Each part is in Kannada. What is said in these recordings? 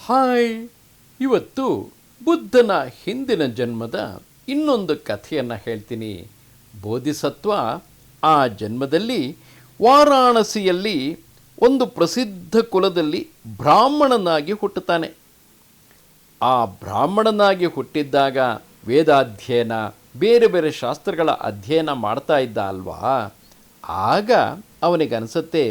ಹಾಯ್, ಇವತ್ತು ಬುದ್ಧನ ಹಿಂದಿನ ಜನ್ಮದ ಇನ್ನೊಂದು ಕಥೆಯನ್ನು ಹೇಳ್ತೀನಿ. ಬೋಧಿಸತ್ವ ಆ ಜನ್ಮದಲ್ಲಿ ವಾರಾಣಸಿಯಲ್ಲಿ ಒಂದು ಪ್ರಸಿದ್ಧ ಕುಲದಲ್ಲಿ ಬ್ರಾಹ್ಮಣನಾಗಿ ಹುಟ್ಟುತ್ತಾನೆ. ಆ ಬ್ರಾಹ್ಮಣನಾಗಿ ಹುಟ್ಟಿದ್ದಾಗ ವೇದಾಧ್ಯಯನ, ಬೇರೆ ಬೇರೆ ಶಾಸ್ತ್ರಗಳ ಅಧ್ಯಯನ ಮಾಡ್ತಾ ಇದ್ದ ಅಲ್ವಾ. ಆಗ ಅವನಿಗನ್ಸುತ್ತೆ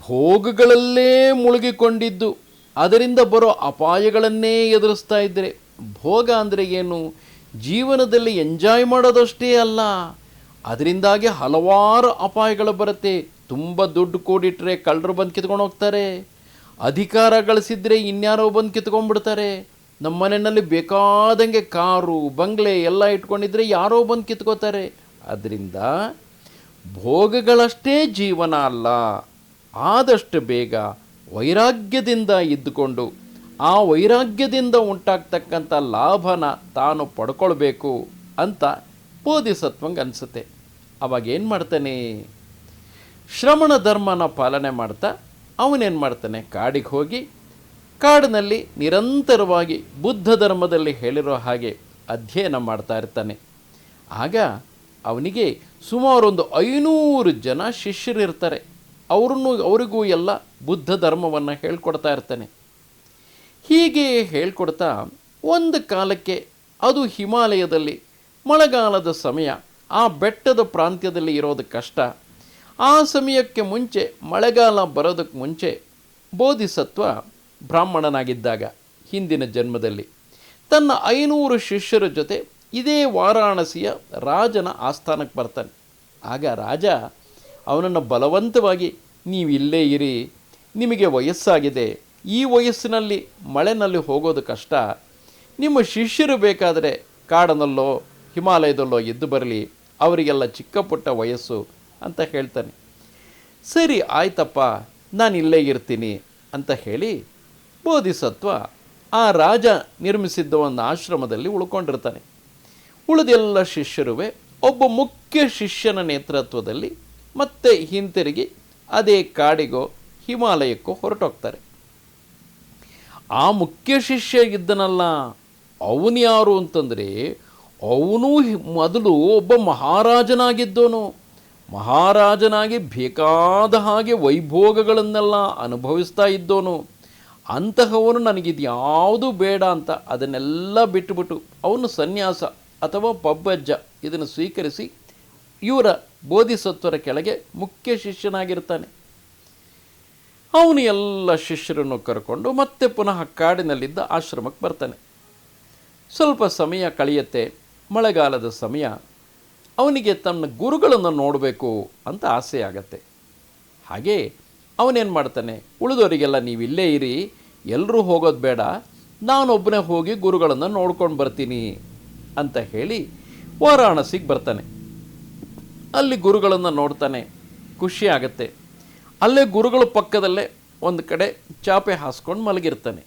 ಭೋಗಗಳಲ್ಲೇ ಮುಳುಗಿಕೊಂಡಿದ್ದು, ಅದರಿಂದ ಬರೋ ಅಪಾಯಗಳನ್ನೇ ಎದುರಿಸ್ತಾ ಇದ್ದರೆ. ಭೋಗ ಅಂದರೆ ಏನು? ಜೀವನದಲ್ಲಿ ಎಂಜಾಯ್ ಮಾಡೋದಷ್ಟೇ ಅಲ್ಲ, ಅದರಿಂದಾಗಿ ಹಲವಾರು ಅಪಾಯಗಳು ಬರುತ್ತೆ. ತುಂಬ ದುಡ್ಡು ಕೂಡಿಟ್ರೆ ಕಳ್ಳರು ಬಂದು ಕಿತ್ಕೊಂಡು ಹೋಗ್ತಾರೆ, ಅಧಿಕಾರ ಗಳಿಸಿದ್ರೆ ಇನ್ಯಾರೋ ಬಂದು ಕಿತ್ಕೊಂಡ್ಬಿಡ್ತಾರೆ. ನಮ್ಮ ಮನೆಯಲ್ಲಿ ಬೇಕಾದಂಗೆ ಕಾರು ಬಂಗ್ಲೆ ಎಲ್ಲ ಇಟ್ಕೊಂಡಿದ್ರೆ ಯಾರೋ ಬಂದು ಕಿತ್ಕೋತಾರೆ. ಅದರಿಂದ ಭೋಗಗಳಷ್ಟೇ ಜೀವನ ಅಲ್ಲ, ಆದಷ್ಟು ಬೇಗ ವೈರಾಗ್ಯದಿಂದ ಇದ್ದುಕೊಂಡು ಆ ವೈರಾಗ್ಯದಿಂದ ಉಂಟಾಗ್ತಕ್ಕಂಥ ಲಾಭನ ತಾನು ಪಡ್ಕೊಳ್ಬೇಕು ಅಂತ ಬೋಧಿಸತ್ವಂಗೆ ಅನಿಸುತ್ತೆ. ಅವಾಗೇನು ಮಾಡ್ತಾನೆ? ಶ್ರಮಣ ಧರ್ಮನ ಪಾಲನೆ ಮಾಡ್ತಾ ಅವನೇನು ಮಾಡ್ತಾನೆ, ಕಾಡಿಗೆ ಹೋಗಿ ಕಾಡಿನಲ್ಲಿ ನಿರಂತರವಾಗಿ ಬುದ್ಧ ಧರ್ಮದಲ್ಲಿ ಹೇಳಿರೋ ಹಾಗೆ ಅಧ್ಯಯನ ಮಾಡ್ತಾ ಇರ್ತಾನೆ. ಆಗ ಅವನಿಗೆ ಸುಮಾರು ಒಂದು 500 ಜನ ಶಿಷ್ಯರಿರ್ತಾರೆ. ಅವರಿಗೂ ಎಲ್ಲ ಬುದ್ಧ ಧರ್ಮವನ್ನು ಹೇಳ್ಕೊಡ್ತಾ ಇರ್ತಾನೆ. ಹೀಗೆ ಹೇಳ್ಕೊಡ್ತಾ ಒಂದು ಕಾಲಕ್ಕೆ ಅದು ಹಿಮಾಲಯದಲ್ಲಿ ಮಳೆಗಾಲದ ಸಮಯ, ಆ ಬೆಟ್ಟದ ಪ್ರಾಂತ್ಯದಲ್ಲಿ ಇರೋದು ಕಷ್ಟ. ಆ ಸಮಯಕ್ಕೆ ಮುಂಚೆ, ಮಳೆಗಾಲ ಬರೋದಕ್ಕೆ ಮುಂಚೆ, ಬೋಧಿಸತ್ವ ಬ್ರಾಹ್ಮಣನಾಗಿದ್ದಾಗ ಹಿಂದಿನ ಜನ್ಮದಲ್ಲಿ ತನ್ನ 500 ಶಿಷ್ಯರ ಜೊತೆ ಇದೇ ವಾರಾಣಸಿಯ ರಾಜನ ಆಸ್ಥಾನಕ್ಕೆ ಬರ್ತಾನೆ. ಆಗ ರಾಜ ಅವನನ್ನು ಬಲವಂತವಾಗಿ, ನೀವು ಇಲ್ಲೇ ಇರಿ, ನಿಮಗೆ ವಯಸ್ಸಾಗಿದೆ, ಈ ವಯಸ್ಸಿನಲ್ಲಿ ಮಳೆನಲ್ಲಿ ಹೋಗೋದು ಕಷ್ಟ, ನಿಮ್ಮ ಶಿಷ್ಯರು ಬೇಕಾದರೆ ಕಾಡಿನಲ್ಲೋ ಹಿಮಾಲಯದಲ್ಲೋ ಎದ್ದು ಬರಲಿ, ಅವರಿಗೆಲ್ಲ ಚಿಕ್ಕ ಪುಟ್ಟ ವಯಸ್ಸು ಅಂತ ಹೇಳ್ತಾನೆ. ಸರಿ ಆಯ್ತಪ್ಪ, ನಾನು ಇಲ್ಲೇ ಇರ್ತೀನಿ ಅಂತ ಹೇಳಿ ಬೋಧಿಸತ್ವ ಆ ರಾಜ ನಿರ್ಮಿಸಿದ್ದ ಒಂದು ಆಶ್ರಮದಲ್ಲಿ ಉಳ್ಕೊಂಡಿರ್ತಾನೆ. ಉಳಿದೆಲ್ಲ ಶಿಷ್ಯರುವೆ ಒಬ್ಬ ಮುಖ್ಯ ಶಿಷ್ಯನ ನೇತೃತ್ವದಲ್ಲಿ ಮತ್ತೆ ಹಿಂತಿರುಗಿ ಅದೇ ಕಾಡಿಗೋ ಹಿಮಾಲಯಕ್ಕೋ ಹೊರಟೋಗ್ತಾರೆ. ಆ ಮುಖ್ಯ ಶಿಷ್ಯ ಇದ್ದನಲ್ಲ, ಅವನು ಯಾರು ಅಂತಂದರೆ, ಅವನು ಮೊದಲು ಒಬ್ಬ ಮಹಾರಾಜನಾಗಿದ್ದವನು. ಮಹಾರಾಜನಾಗಿ ಬೇಕಾದ ಹಾಗೆ ವೈಭೋಗಗಳನ್ನೆಲ್ಲ ಅನುಭವಿಸ್ತಾ ಇದ್ದವನು. ಅಂತಹವನು ನನಗಿದು ಯಾವುದೂ ಬೇಡ ಅಂತ ಅದನ್ನೆಲ್ಲ ಬಿಟ್ಟುಬಿಟ್ಟು ಅವನು ಸನ್ಯಾಸ ಅಥವಾ ಪಬ್ಬಜ್ಜ ಇದನ್ನು ಸ್ವೀಕರಿಸಿ ಇವರ ಬೋಧಿಸತ್ವರ ಕೆಳಗೆ ಮುಖ್ಯ ಶಿಷ್ಯನಾಗಿರ್ತಾನೆ. ಅವನು ಎಲ್ಲ ಶಿಷ್ಯರನ್ನು ಕರ್ಕೊಂಡು ಮತ್ತೆ ಪುನಃ ಕಾಡಿನಲ್ಲಿದ್ದ ಆಶ್ರಮಕ್ಕೆ ಬರ್ತಾನೆ. ಸ್ವಲ್ಪ ಸಮಯ ಕಳೆಯುತ್ತೆ, ಮಳೆಗಾಲದ ಸಮಯ. ಅವನಿಗೆ ತನ್ನ ಗುರುಗಳನ್ನು ನೋಡಬೇಕು ಅಂತ ಆಸೆ ಆಗತ್ತೆ. ಹಾಗೆ ಅವನೇನು ಮಾಡ್ತಾನೆ, ಉಳಿದವರಿಗೆಲ್ಲ ನೀವು ಇಲ್ಲೇ ಇರಿ, ಎಲ್ಲರೂ ಹೋಗೋದು ಬೇಡ, ನಾನೊಬ್ಬನೇ ಹೋಗಿ ಗುರುಗಳನ್ನು ನೋಡ್ಕೊಂಡು ಬರ್ತೀನಿ ಅಂತ ಹೇಳಿ ವಾರಾಣಸಿಗೆ ಬರ್ತಾನೆ. ಅಲ್ಲಿ ಗುರುಗಳನ್ನು ನೋಡ್ತಾನೆ, ಖುಷಿ ಆಗತ್ತೆ. ಅಲ್ಲೇ ಗುರುಗಳ ಪಕ್ಕದಲ್ಲೇ ಒಂದು ಕಡೆ ಚಾಪೆ ಹಾಸ್ಕೊಂಡು ಮಲಗಿರ್ತಾನೆ.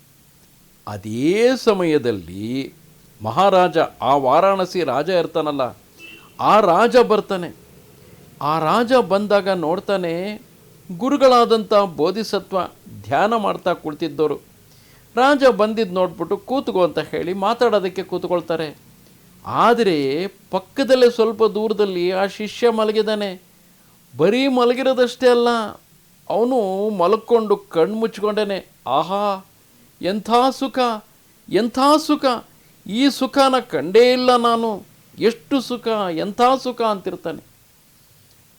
ಅದೇ ಸಮಯದಲ್ಲಿ ಮಹಾರಾಜ, ಆ ವಾರಾಣಸಿ ರಾಜ ಇರ್ತಾನಲ್ಲ, ಆ ರಾಜ ಬರ್ತಾನೆ. ಆ ರಾಜ ಬಂದಾಗ ನೋಡ್ತಾನೆ, ಗುರುಗಳಾದಂಥ ಬೋಧಿಸತ್ವ ಧ್ಯಾನ ಮಾಡ್ತಾ ಕುಳಿತಿದ್ದವರು. ರಾಜ ಬಂದಿದ್ದು ನೋಡ್ಬಿಟ್ಟು ಕೂತ್ಕೋ ಅಂತ ಹೇಳಿ ಮಾತಾಡೋದಕ್ಕೆ ಕೂತ್ಕೊಳ್ತಾರೆ. ಆದರೆ ಪಕ್ಕದಲ್ಲೇ ಸ್ವಲ್ಪ ದೂರದಲ್ಲಿ ಆ ಶಿಷ್ಯ ಮಲಗಿದ್ದಾನೆ. ಬರೀ ಮಲಗಿರೋದಷ್ಟೇ ಅಲ್ಲ, ಅವನು ಮಲ್ಕೊಂಡು ಕಣ್ಣು ಮುಚ್ಕೊಂಡೇನೆ. ಆಹಾ, ಎಂಥ ಸುಖ, ಎಂಥ ಸುಖ, ಈ ಸುಖನ ಕಂಡೇ ಇಲ್ಲ ನಾನು, ಎಷ್ಟು ಸುಖ, ಎಂಥ ಸುಖ ಅಂತಿರ್ತಾನೆ.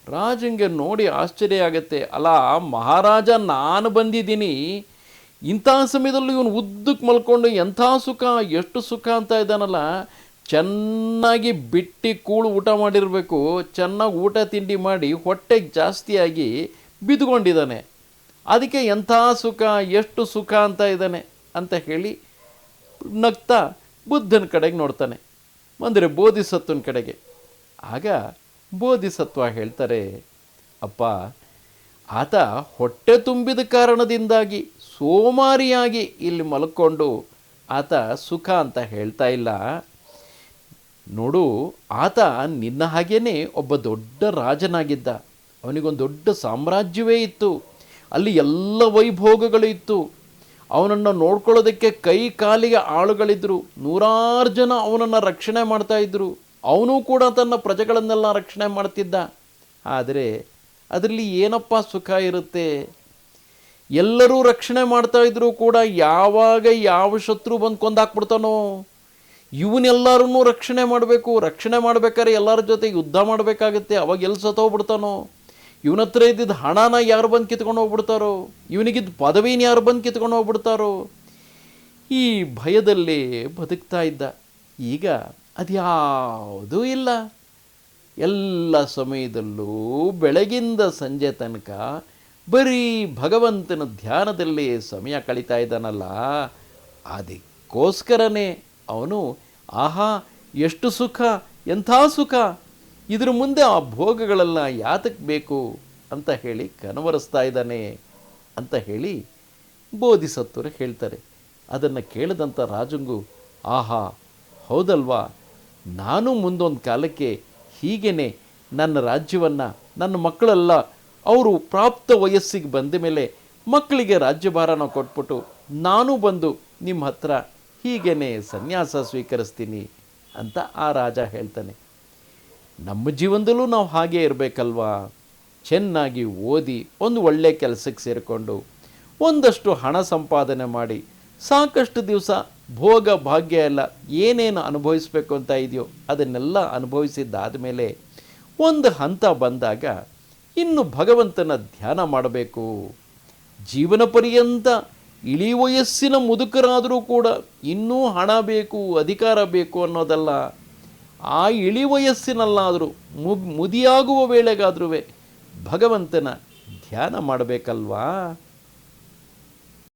ರಾಜಂಗೆ ನೋಡಿ ಆಶ್ಚರ್ಯ ಆಗತ್ತೆ. ಅಲ್ಲ ಮಹಾರಾಜ, ನಾನು ಬಂದಿದ್ದೀನಿ, ಇಂಥ ಸಮಯದಲ್ಲಿ ಇವನು ಉದ್ದಕ್ಕೆ ಮಲ್ಕೊಂಡು ಎಂಥ ಸುಖ, ಎಷ್ಟು ಸುಖ ಅಂತ ಇದ್ದಾನಲ್ಲ. ಚೆನ್ನಾಗಿ ಬಿಟ್ಟು ಕೂಳು ಊಟ ಮಾಡಿರಬೇಕು, ಚೆನ್ನಾಗಿ ಊಟ ತಿಂಡಿ ಮಾಡಿ ಹೊಟ್ಟೆಗೆ ಜಾಸ್ತಿಯಾಗಿ ಬಿದ್ದುಕೊಂಡಿದ್ದಾನೆ, ಅದಕ್ಕೆ ಎಂಥ ಸುಖ, ಎಷ್ಟು ಸುಖ ಅಂತ ಇದ್ದಾನೆ ಅಂತ ಹೇಳಿ ನಗ್ತಾ ಬುದ್ಧನ ಕಡೆಗೆ ನೋಡ್ತಾನೆ, ಅಂದರೆ ಬೋಧಿಸತ್ವನ ಕಡೆಗೆ. ಆಗ ಬೋಧಿಸತ್ವ ಹೇಳ್ತಾರೆ, ಅಪ್ಪ, ಆತ ಹೊಟ್ಟೆ ತುಂಬಿದ ಕಾರಣದಿಂದಾಗಿ ಸೋಮಾರಿಯಾಗಿ ಇಲ್ಲಿ ಮಲ್ಕೊಂಡು ಆತ ಸುಖ ಅಂತ ಹೇಳ್ತಾ ಇಲ್ಲ. ನೋಡು, ಆತ ನಿನ್ನ ಹಾಗೇನೆ ಒಬ್ಬ ದೊಡ್ಡ ರಾಜನಾಗಿದ್ದ. ಅವನಿಗೊಂದು ದೊಡ್ಡ ಸಾಮ್ರಾಜ್ಯವೇ ಇತ್ತು, ಅಲ್ಲಿ ಎಲ್ಲ ವೈಭೋಗಗಳು ಇತ್ತು. ಅವನನ್ನು ನೋಡ್ಕೊಳ್ಳೋದಕ್ಕೆ ಕೈ ಕಾಲಿಗೆ ಆಳುಗಳಿದ್ದರು, ನೂರಾರು ಜನ ಅವನನ್ನು ರಕ್ಷಣೆ ಮಾಡ್ತಾಯಿದ್ರು. ಅವನು ಕೂಡ ತನ್ನ ಪ್ರಜೆಗಳನ್ನೆಲ್ಲ ರಕ್ಷಣೆ ಮಾಡ್ತಿದ್ದ. ಆದರೆ ಅದರಲ್ಲಿ ಏನಪ್ಪ ಸುಖ ಇರುತ್ತೆ? ಎಲ್ಲರೂ ರಕ್ಷಣೆ ಮಾಡ್ತಾಯಿದ್ರು ಕೂಡ ಯಾವಾಗ ಯಾವ ಶತ್ರು ಬಂದು ಕೊಂದಾಕ್ಬಿಡ್ತಾನೋ, ಇವನ್ನೆಲ್ಲರನ್ನೂ ರಕ್ಷಣೆ ಮಾಡಬೇಕು. ರಕ್ಷಣೆ ಮಾಡ್ಬೇಕಾದ್ರೆ ಎಲ್ಲರ ಜೊತೆ ಯುದ್ಧ ಮಾಡಬೇಕಾಗತ್ತೆ. ಅವಾಗ ಎಲ್ಲಿ ಸತ್ತೋಗ್ಬಿಡ್ತಾನೋ, ಇವನ ಹತ್ರ ಇದ್ದಿದ್ದು ಹಣನ ಯಾರು ಬಂದು ಕಿತ್ಕೊಂಡು ಹೋಗ್ಬಿಡ್ತಾರೋ, ಇವನಿಗಿದ್ದು ಪದವಿನ ಯಾರು ಬಂದು ಕಿತ್ಕೊಂಡು ಹೋಗ್ಬಿಡ್ತಾರೋ, ಈ ಭಯದಲ್ಲೇ ಬದುಕ್ತಾ ಇದ್ದ. ಈಗ ಅದ್ಯಾವುದೂ ಇಲ್ಲ. ಎಲ್ಲ ಸಮಯದಲ್ಲೂ ಬೆಳಗಿಂದ ಸಂಜೆ ತನಕ ಬರೀ ಭಗವಂತನ ಧ್ಯಾನದಲ್ಲೇ ಸಮಯ ಕಳೀತಾ ಇದ್ದಾನಲ್ಲ, ಅದಕ್ಕೋಸ್ಕರನೇ ಅವನು ಆಹಾ ಎಷ್ಟು ಸುಖ, ಎಂಥ ಸುಖ, ಇದ್ರ ಮುಂದೆ ಆ ಭೋಗಗಳೆಲ್ಲ ಯಾತಕ್ಕೆ ಬೇಕು ಅಂತ ಹೇಳಿ ಕನವರಿಸ್ತಾ ಇದ್ದಾನೆ ಅಂತ ಹೇಳಿ ಬೋಧಿಸತ್ವರು ಹೇಳ್ತಾರೆ. ಅದನ್ನು ಕೇಳಿದಂಥ ರಾಜಂಗೂ ಆಹಾ ಹೌದಲ್ವಾ, ನಾನು ಮುಂದೊಂದು ಕಾಲಕ್ಕೆ ಹೀಗೇ ನನ್ನ ರಾಜ್ಯವನ್ನು, ನನ್ನ ಮಕ್ಕಳೆಲ್ಲ ಅವರು ಪ್ರಾಪ್ತ ವಯಸ್ಸಿಗೆ ಬಂದ ಮೇಲೆ ಮಕ್ಕಳಿಗೆ ರಾಜ್ಯಭಾರನ ಕೊಟ್ಬಿಟ್ಟು ನಾನು ಬಂದು ನಿಮ್ಮ ಹತ್ರ ಹೀಗೇ ಸನ್ಯಾಸ ಸ್ವೀಕರಿಸ್ತೀನಿ ಅಂತ ಆ ರಾಜ ಹೇಳ್ತಾನೆ. ನಮ್ಮ ಜೀವನದಲ್ಲೂ ನಾವು ಹಾಗೇ ಇರಬೇಕಲ್ವಾ? ಚೆನ್ನಾಗಿ ಓದಿ ಒಂದು ಒಳ್ಳೆಯ ಕೆಲಸಕ್ಕೆ ಸೇರಿಕೊಂಡು ಒಂದಷ್ಟು ಹಣ ಸಂಪಾದನೆ ಮಾಡಿ ಸಾಕಷ್ಟು ದಿವಸ ಭೋಗ ಭಾಗ್ಯ ಎಲ್ಲ ಏನೇನು ಅನುಭವಿಸ್ಬೇಕು ಅಂತ ಇದೆಯೋ ಅದನ್ನೆಲ್ಲ ಅನುಭವಿಸಿದ್ದಾದ ಮೇಲೆ ಒಂದು ಹಂತ ಬಂದಾಗ ಇನ್ನು ಭಗವಂತನ ಧ್ಯಾನ ಮಾಡಬೇಕು. ಜೀವನ ಪರ್ಯಂತ ಇಳಿ ವಯಸ್ಸಿನ ಮುದುಕರಾದರೂ ಕೂಡ ಇನ್ನೂ ಹಣ ಬೇಕು, ಅಧಿಕಾರ ಬೇಕು ಅನ್ನೋದಲ್ಲ. ಆ ಇಳಿ ವಯಸ್ಸಿನಲ್ಲಾದರೂ ಮುದಿಯಾಗುವ ವೇಳೆಗಾದರೂ ಭಗವಂತನ ಧ್ಯಾನ ಮಾಡಬೇಕಲ್ವಾ?